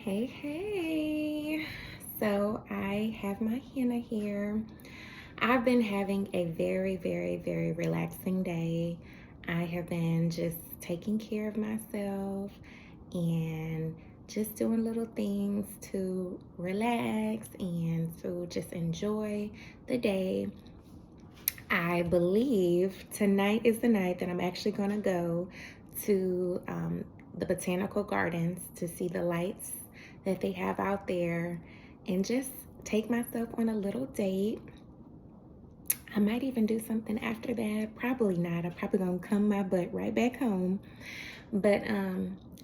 Hey. So I have my henna here. I've been having a very relaxing day. I have been just taking care of myself and just doing little things to relax and to just enjoy the day. I believe tonight is the night that I'm actually going to go to the botanical gardens to see the lights that they have out there and just take myself on a little date. I might even do something after that. Probably not. I'm probably going to come my butt right back home. But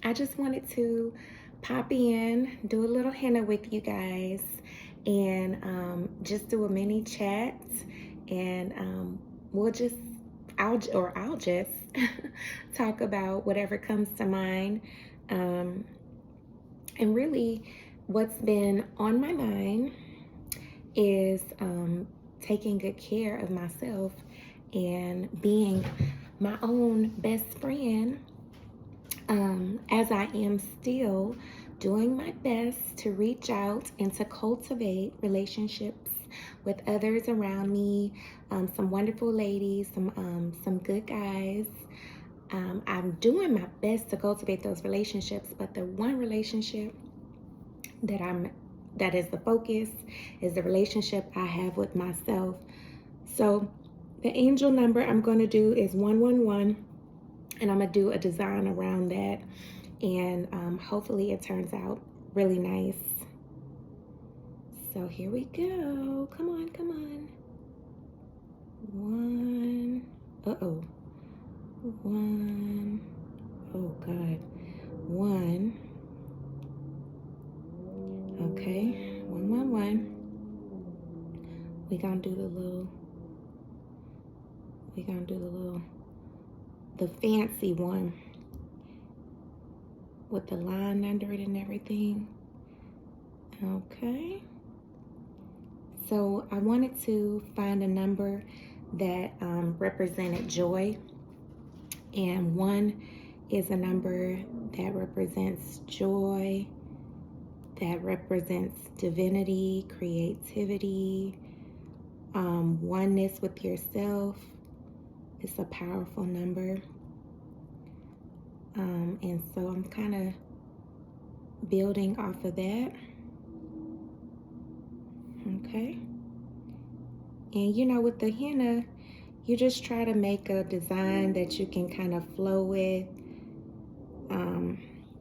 I just wanted to pop in, do a little henna with you guys, and just do a mini chat. And we'll just, I'll just talk about whatever comes to mind. And really, what's been on my mind is taking good care of myself and being my own best friend, as I am still doing my best to reach out and to cultivate relationships with others around me, some wonderful ladies, some good guys. I'm doing my best to cultivate those relationships, but the one relationship that is the focus is the relationship I have with myself. So the angel number I'm going to do is 111, and I'm going to do a design around that, and hopefully it turns out really nice. So here we go. Come on. One. One. Oh God. One. Okay. 111. We're gonna do the fancy one with the line under it and everything. Okay. So I wanted to find a number that represented joy, and one is a number that represents joy, that represents divinity, creativity, oneness with yourself. It's a powerful number. And so I'm kind of building off of that. Okay. And with the henna, you just try to make a design that you can kind of flow with,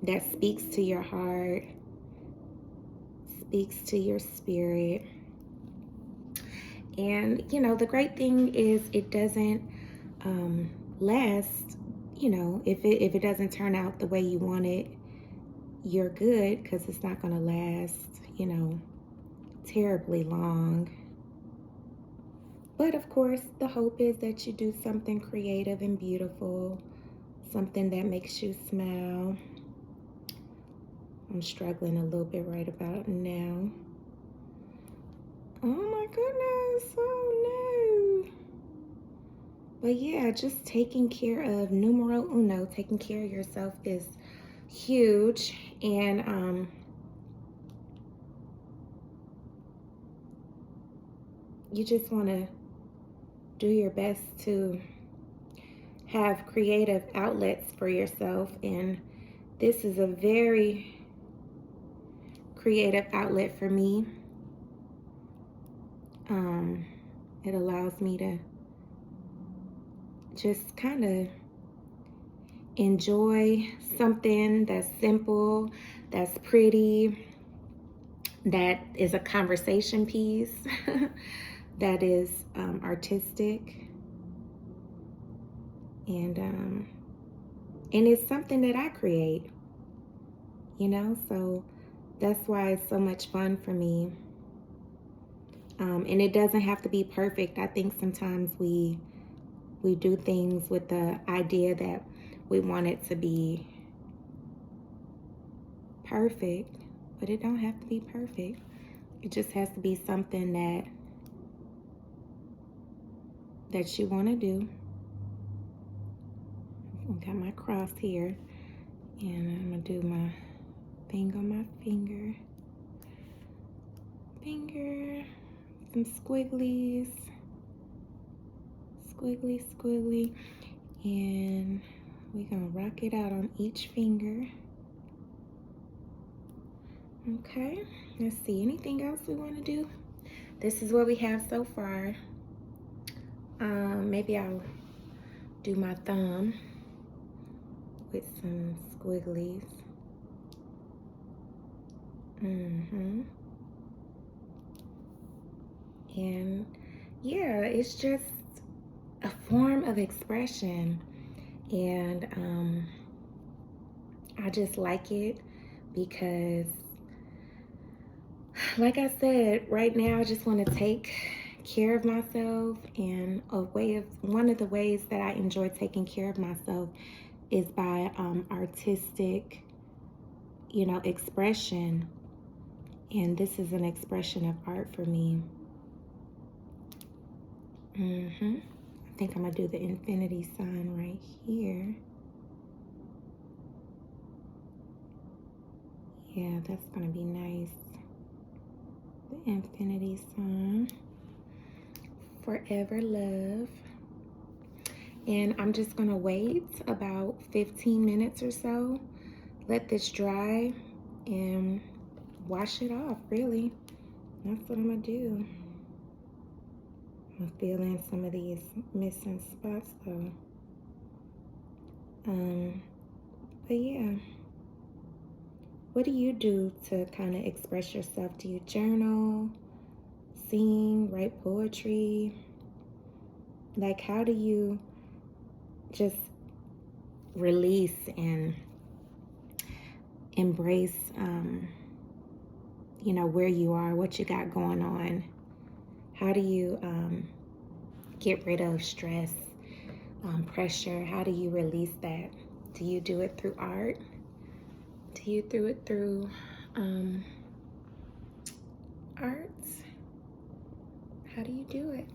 that speaks to your heart, speaks to your spirit. And the great thing is it doesn't last. If it doesn't turn out the way you want it, you're good, because it's not going to last terribly long. But of course, the hope is that you do something creative and beautiful, something that makes you smile. I'm struggling a little bit right about now. Oh my goodness, oh no. But yeah, just taking care of numero uno, taking care of yourself is huge. And you just want to do your best to have creative outlets for yourself. And this is a very creative outlet for me. It allows me to just kind of enjoy something that's simple, that's pretty, that is a conversation piece, that is artistic, and it's something that I create, so that's why it's so much fun for me. And it doesn't have to be perfect. I think sometimes we do things with the idea that we want it to be perfect, but it don't have to be perfect. It just has to be something that you want to do. I got my cross here, and I'm gonna do my thing on my finger, some squigglies, squiggly, and we're gonna rock it out on each finger. Okay, let's see, anything else we want to do? This is what we have so far. Maybe I'll do my thumb with some squigglies. And yeah, it's just a form of expression, and I just like it because, like I said, right now I just want to take care of myself, and one of the ways that I enjoy taking care of myself is by artistic, expression, and this is an expression of art for me. I think I'm gonna do the infinity sign right here. Yeah, that's gonna be nice. The infinity sign. Forever love. And I'm just gonna wait about 15 minutes or so. Let this dry and wash it off, really. That's what I'm gonna do. I'm feeling some of these missing spots though. But yeah. What do you do to kind of express yourself? Do you journal, sing, write poetry? Like, how do you just release and embrace, where you are, what you got going on? How do you get rid of stress, pressure? How do you release that? Do you do it through art? Do you do it through art? How do you do it?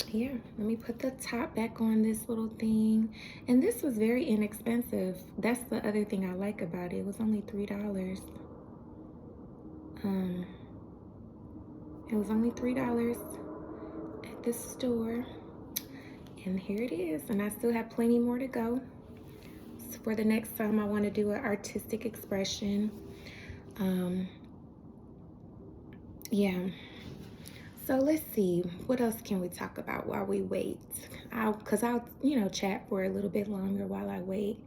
Yeah, let me put the top back on this little thing. And this was very inexpensive. That's the other thing I like about it. It was only $3. It was only $3 at the store. And here it is. And I still have plenty more to go. So for the next time I want to do an artistic expression. Yeah. So let's see, what else can we talk about while we wait? Because I'll chat for a little bit longer while I wait.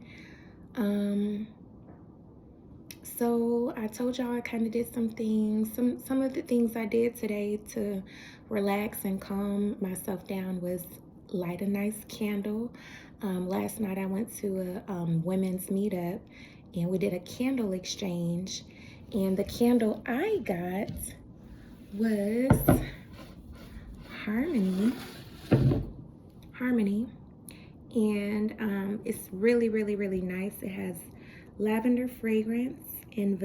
So I told y'all I kind of did some things. Some of the things I did today to relax and calm myself down was light a nice candle. Last night I went to a women's meetup, and we did a candle exchange. And the candle I got was Harmony, and it's really, really, really nice. It has lavender fragrance and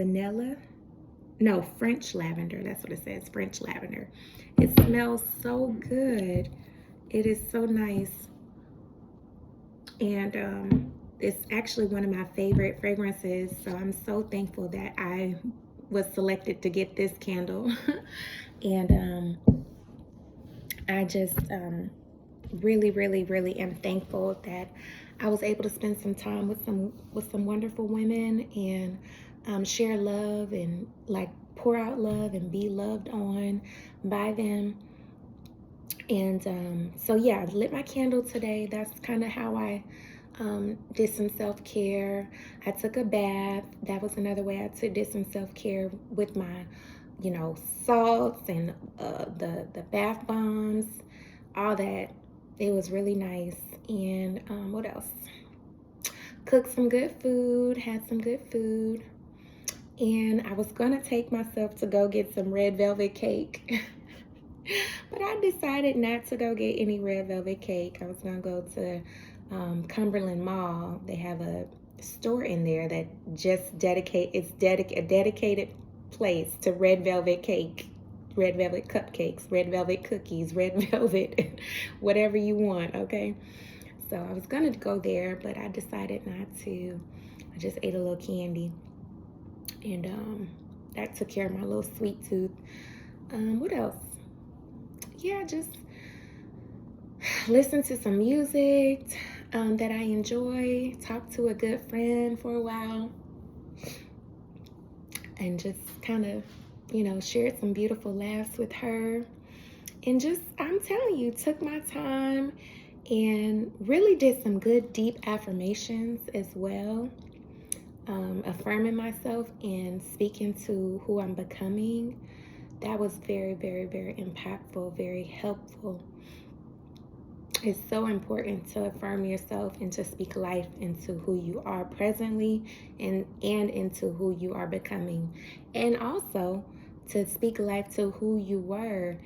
French lavender. That's what it says, French lavender. It smells so good. It is so nice, and it's actually one of my favorite fragrances. So I'm so thankful that I was selected to get this candle. And I just really, really, really am thankful that I was able to spend some time with some wonderful women, and share love, and like pour out love and be loved on by them. And so yeah, I lit my candle today. That's kind of how I did some self-care. I took a bath. That was another way I did some self-care with my salts and the bath bombs, all that. It was really nice. And what else? Cooked some good food, had some good food. And I was gonna take myself to go get some red velvet cake. But I decided not to go get any red velvet cake. I was gonna go to Cumberland Mall. They have a store in there that just a dedicated place to red velvet cake, red velvet cupcakes, red velvet cookies, red velvet, whatever you want, okay? So I was gonna go there, but I decided not to. I just ate a little candy. And that took care of my little sweet tooth. What else? Yeah, just listen to some music that I enjoy, talk to a good friend for a while, and just kind of, shared some beautiful laughs with her. And just, I'm telling you, took my time and really did some good, deep affirmations as well. Affirming myself and speaking to who I'm becoming. That was very, very, very impactful, very helpful. It's so important to affirm yourself and to speak life into who you are presently and into who you are becoming. And also to speak life to who you were,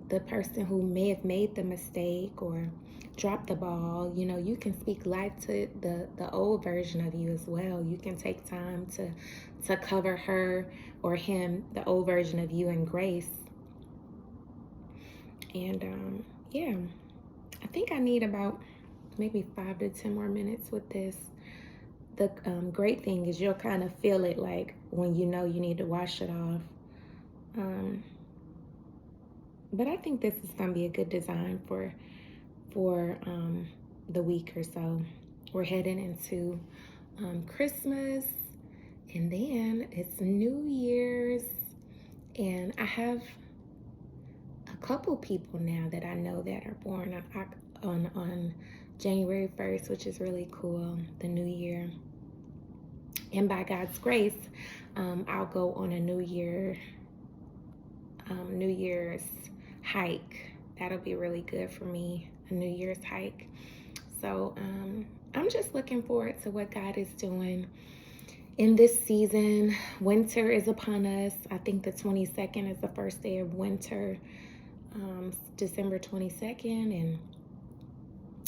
the person who may have made the mistake or dropped the ball. You can speak life to the old version of you as well. You can take time to cover her or him, the old version of you, in grace. And yeah, I think I need about maybe 5 to 10 more minutes with this. The great thing is you'll kind of feel it like when you know you need to wash it off. But I think this is going to be a good design for the week or so. We're heading into Christmas, and then it's New Year's, and I have a couple people now that I know that are born on January 1st, which is really cool, the new year. And by God's grace, I'll go on a New Year's hike. That'll be really good for me, a New Year's hike. So I'm just looking forward to what God is doing in this season. Winter is upon us. I think the 22nd is the first day of winter, December 22nd. And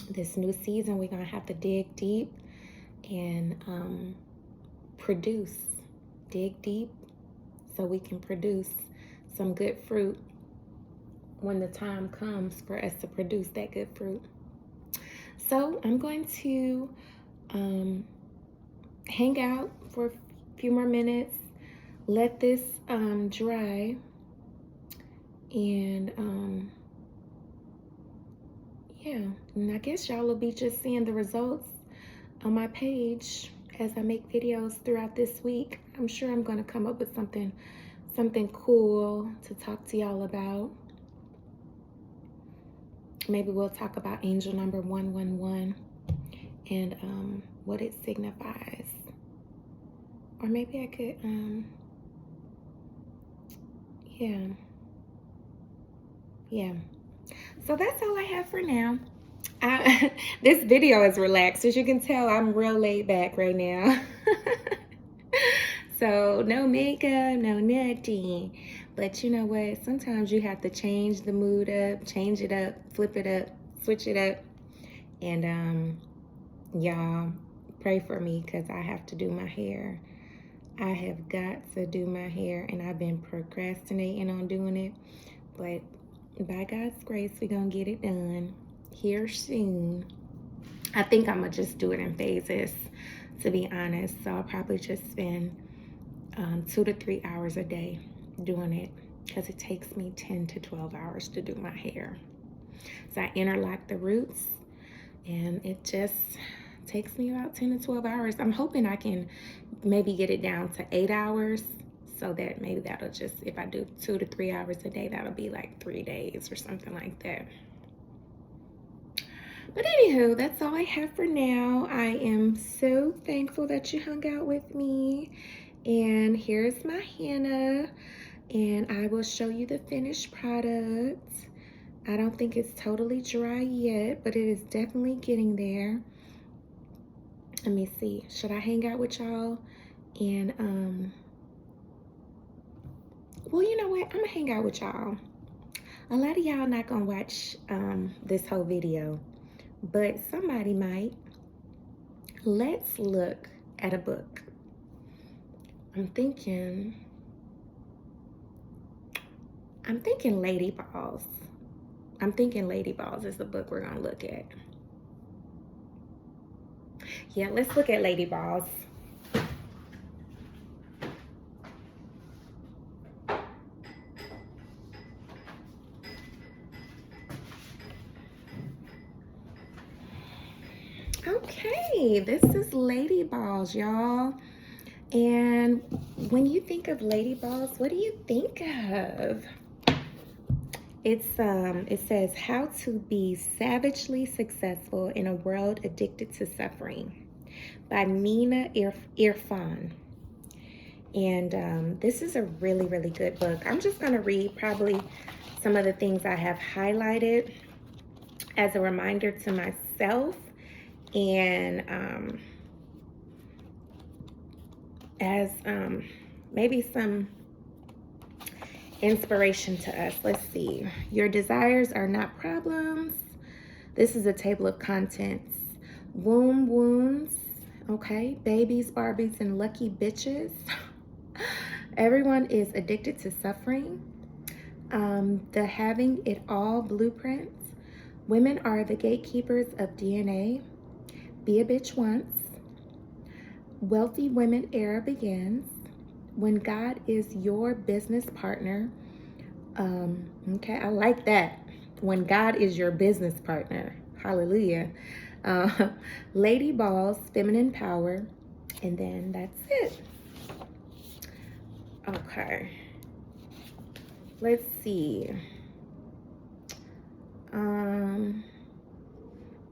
this new season, we're going to have to dig deep and produce. Dig deep so we can produce some good fruit when the time comes for us to produce that good fruit. So I'm going to hang out for a few more minutes, let this dry, and yeah, and I guess y'all will be just seeing the results on my page as I make videos throughout this week. I'm sure I'm going to come up with something cool to talk to y'all about. Maybe we'll talk about angel number 111 and what it signifies. Or maybe I could, yeah. So that's all I have for now. This video is relaxed. As you can tell, I'm real laid back right now. So no makeup, no nothing. But you know what? Sometimes you have to change the mood up, change it up, flip it up, switch it up. And y'all pray for me because I have to do my hair. I have got to do my hair, and I've been procrastinating on doing it. But by God's grace, we're going to get it done here soon. I think I'm going to just do it in phases, to be honest. So I'll probably just spend 2 to 3 hours a day doing it because it takes me 10 to 12 hours to do my hair. So I interlock the roots, and it just takes me about 10 to 12 hours. I'm hoping I can maybe get it down to 8 hours, so that maybe that'll just, if I do 2 to 3 hours a day, that'll be like 3 days or something like that. But anywho, that's all I have for now. I am so thankful that you hung out with me. And here's my henna, and I will show you the finished product. I don't think it's totally dry yet, but it is definitely getting there. Let me see. Should I hang out with y'all? And well, you know what? I'm gonna hang out with y'all. A lot of y'all not gonna watch this whole video, but somebody might. Let's look at a book. I'm thinking Lady Balls. I'm thinking Lady Balls is the book we're gonna look at. Yeah, let's look at Lady Balls. this is Lady Balls, y'all. And when you think of Lady Balls, what do you think of? It says how to be savagely successful in a world addicted to suffering by Mina Irfan. And this is a really, really good book. I'm just going to read probably some of the things I have highlighted as a reminder to myself and as maybe some inspiration to us. Let's see. Your desires are not problems. This is a table of contents. Womb wounds. Okay. Babies, Barbies, and lucky bitches. Everyone is addicted to suffering. The having it all blueprints. Women are the gatekeepers of DNA. Be a bitch once. Wealthy women era begins. When God is your business partner. Okay, I like that. When God is your business partner. Hallelujah. Lady Balls, feminine power. And then that's it. Okay. Let's see.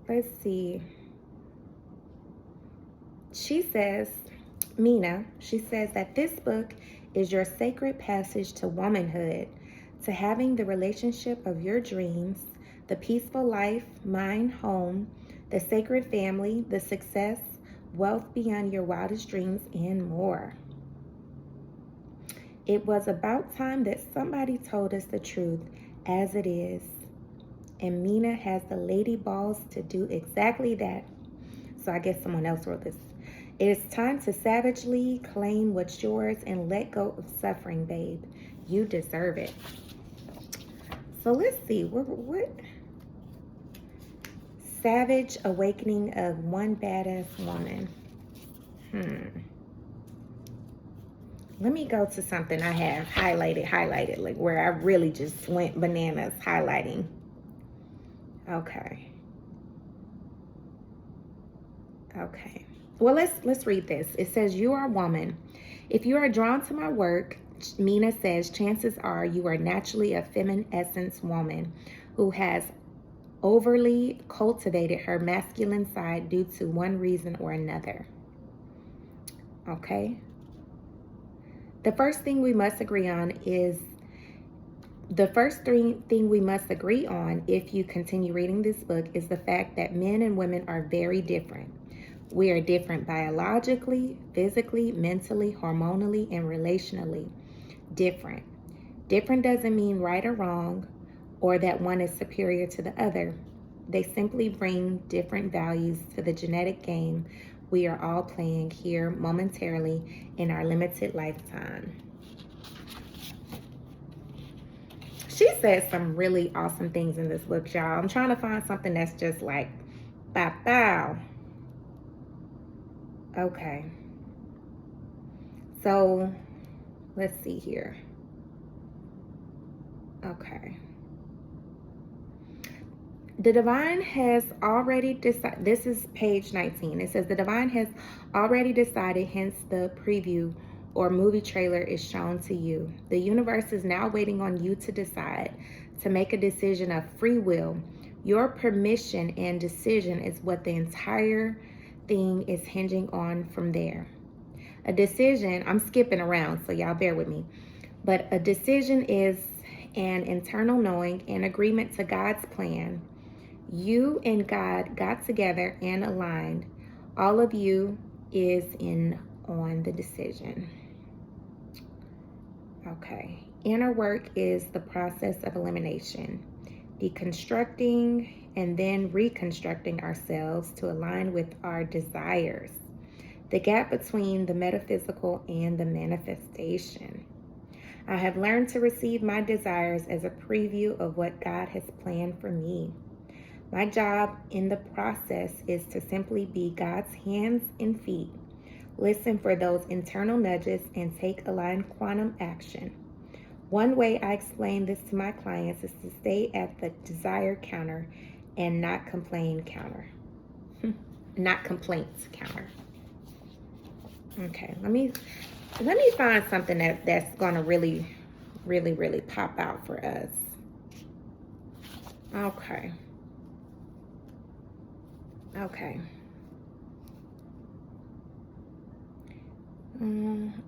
Let's see. She says, Mina, she says that this book is your sacred passage to womanhood, to having the relationship of your dreams, the peaceful life, mind, home, the sacred family, the success, wealth beyond your wildest dreams, and more. It was about time that somebody told us the truth as it is. And Mina has the lady balls to do exactly that. So I guess someone else wrote this. It is time to savagely claim what's yours and let go of suffering, babe. You deserve it. So let's see. What? Savage awakening of one badass woman. Let me go to something I have highlighted, like where I really just went bananas highlighting. Okay. Well, let's read this. It says, you are a woman. If you are drawn to my work, Mina says, chances are you are naturally a feminine essence woman who has overly cultivated her masculine side due to one reason or another. Okay. The first thing we must agree on if you continue reading this book is the fact that men and women are very different. We are different biologically, physically, mentally, hormonally, and relationally. Different. Different doesn't mean right or wrong or that one is superior to the other. They simply bring different values to the genetic game we are all playing here momentarily in our limited lifetime. She says some really awesome things in this book, y'all. I'm trying to find something that's just like, bow. Okay. So, let's see here. Okay. The divine has already decided, this is page 19. It says, the divine has already decided, hence the preview or movie trailer is shown to you. The universe is now waiting on you to decide, to make a decision of free will. Your permission and decision is what the entire thing is hinging on from there. A decision, I'm skipping around, so y'all bear with me. But a decision is an internal knowing and agreement to God's plan. You and God got together and aligned. All of you is in on the decision. Okay. Inner work is the process of elimination, deconstructing and then reconstructing ourselves to align with our desires. The gap between the metaphysical and the manifestation. I have learned to receive my desires as a preview of what God has planned for me. My job in the process is to simply be God's hands and feet, listen for those internal nudges, and take aligned quantum action. One way I explain this to my clients is to stay at the desire counter and not complain counter. not complaints counter. Okay, let me find something that's gonna really pop out for us. Okay.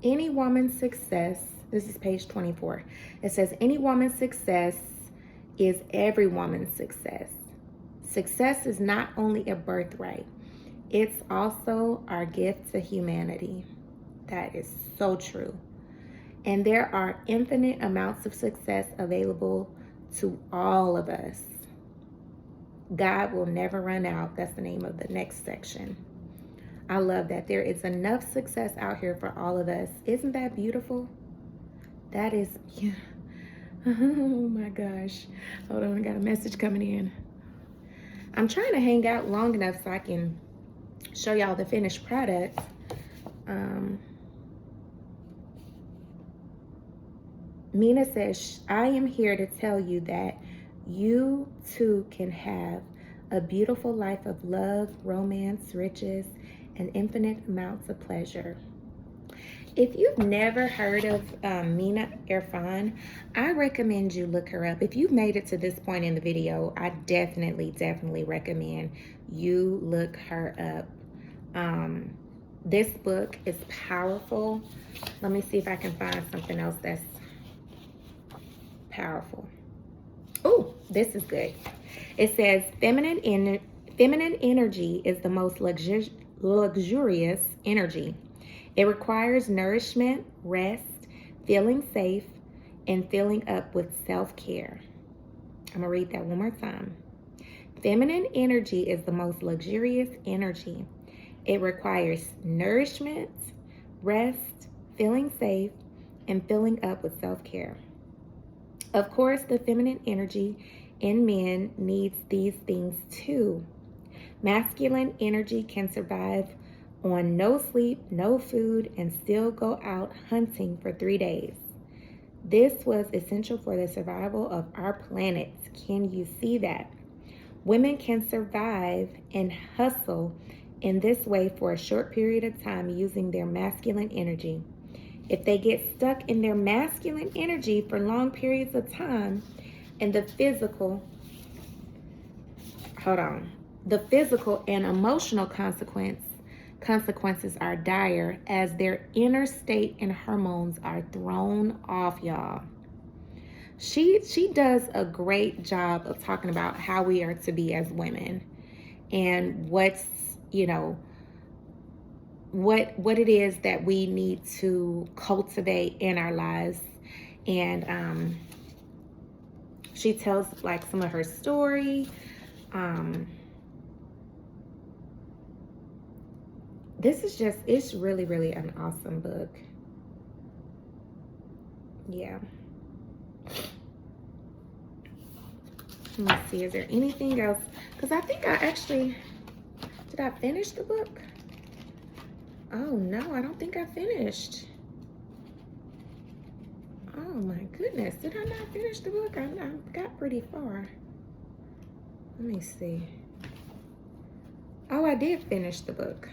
Any woman's success, this is page 24. It says, any woman's success is every woman's success. Success is not only a birthright, it's also our gift to humanity. That is so true. And there are infinite amounts of success available to all of us. God will never run out. That's the name of the next section. I love that. There is enough success out here for all of us. Isn't that beautiful? That is, yeah. Oh my gosh. Hold on, I got a message coming in. I'm trying to hang out long enough so I can show y'all the finished product. Mina says, I am here to tell you that you too can have a beautiful life of love, romance, riches, and infinite amounts of pleasure. If you've never heard of Mina Irfan, I recommend you look her up. If you've made it to this point in the video, I definitely recommend you look her up. This book is powerful. Let me see if I can find something else that's powerful. Oh, this is good. It says feminine energy is the most luxurious energy. It requires nourishment, rest, feeling safe, and filling up with self-care. I'm gonna read that one more time. Feminine energy is the most luxurious energy. It requires nourishment, rest, feeling safe, and filling up with self-care. Of course, the feminine energy in men needs these things too. Masculine energy can survive on no sleep, no food, and still go out hunting for 3 days. This was essential for the survival of our planet. Can you see that? Women can survive and hustle in this way for a short period of time using their masculine energy. If they get stuck in their masculine energy for long periods of time, and the physical and emotional consequences are dire as their inner state and hormones are thrown off, y'all. She does a great job of talking about how we are to be as women and what's, what it is that we need to cultivate in our lives. And she tells like some of her story. This is just, it's really an awesome book. Yeah. Let me see, is there anything else? Because I think did I finish the book? Oh no, I don't think I finished. Oh my goodness, did I not finish the book? I got pretty far. Let me see. Oh, I did finish the book.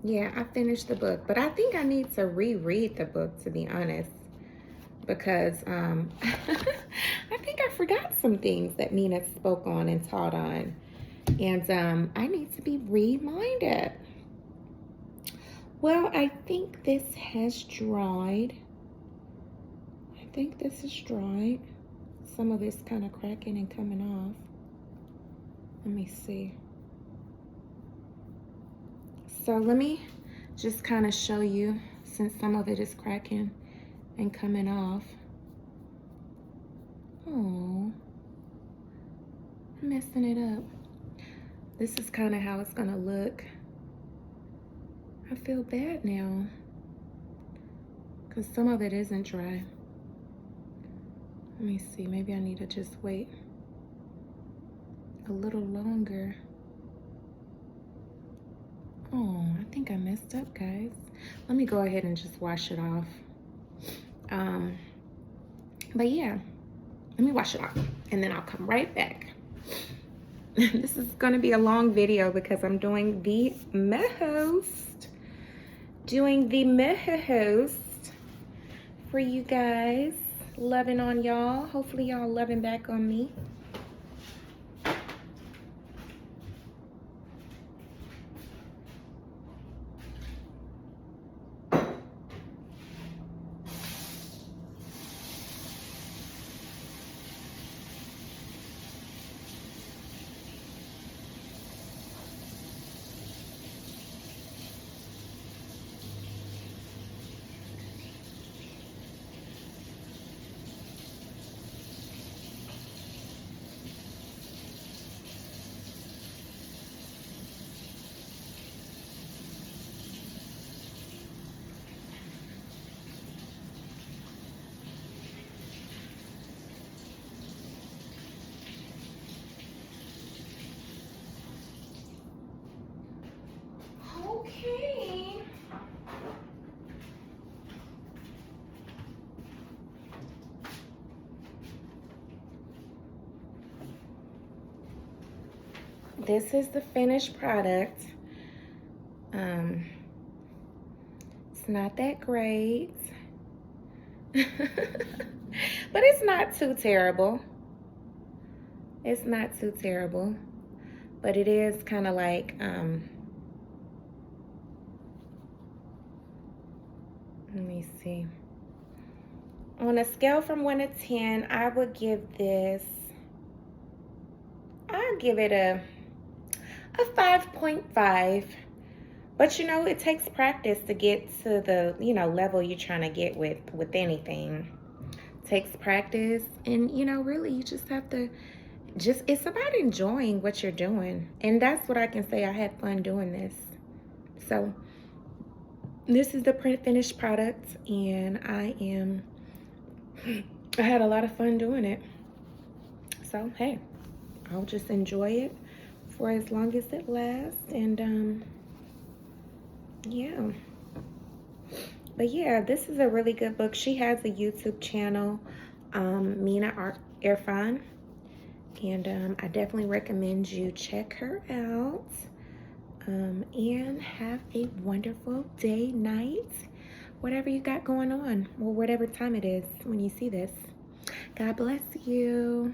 Yeah, I finished the book, but I think I need to reread the book, to be honest, because I think I forgot some things that Mina spoke on and taught on, and I need to be reminded. Well, I think this has dried. I think this is dried. Some of it's kind of cracking and coming off. Let me see. So let me just kind of show you, since some of it is cracking and coming off. Oh, I'm messing it up. This is kind of how it's gonna look. I feel bad now because some of it isn't dry. Let me see, maybe I need to just wait a little longer. Oh, I think I messed up, guys. Let me go ahead and just wash it off. But yeah, let me wash it off and then I'll come right back. This is going to be a long video because I'm doing the most. For you guys. Loving on y'all. Hopefully y'all loving back on me. Okay. This is the finished product. It's not that great, but it's not too terrible. It's not too terrible, but it is kind of like, let me see. On a scale from 1 to 10, I would give this, I'd give it a 5.5. But you know, it takes practice to get to the, you know, level you're trying to get with anything. It takes practice, and you know, really you just have to it's about enjoying what you're doing. And that's what I can say. I had fun doing this. So this is the finished product, and I had a lot of fun doing it. So hey, I'll just enjoy it for as long as it lasts. And yeah. But yeah, this is a really good book. She has a YouTube channel, Mina Irfan. And I definitely recommend you check her out. And have a wonderful day, night, whatever you got going on, or whatever time it is when you see this. God bless you.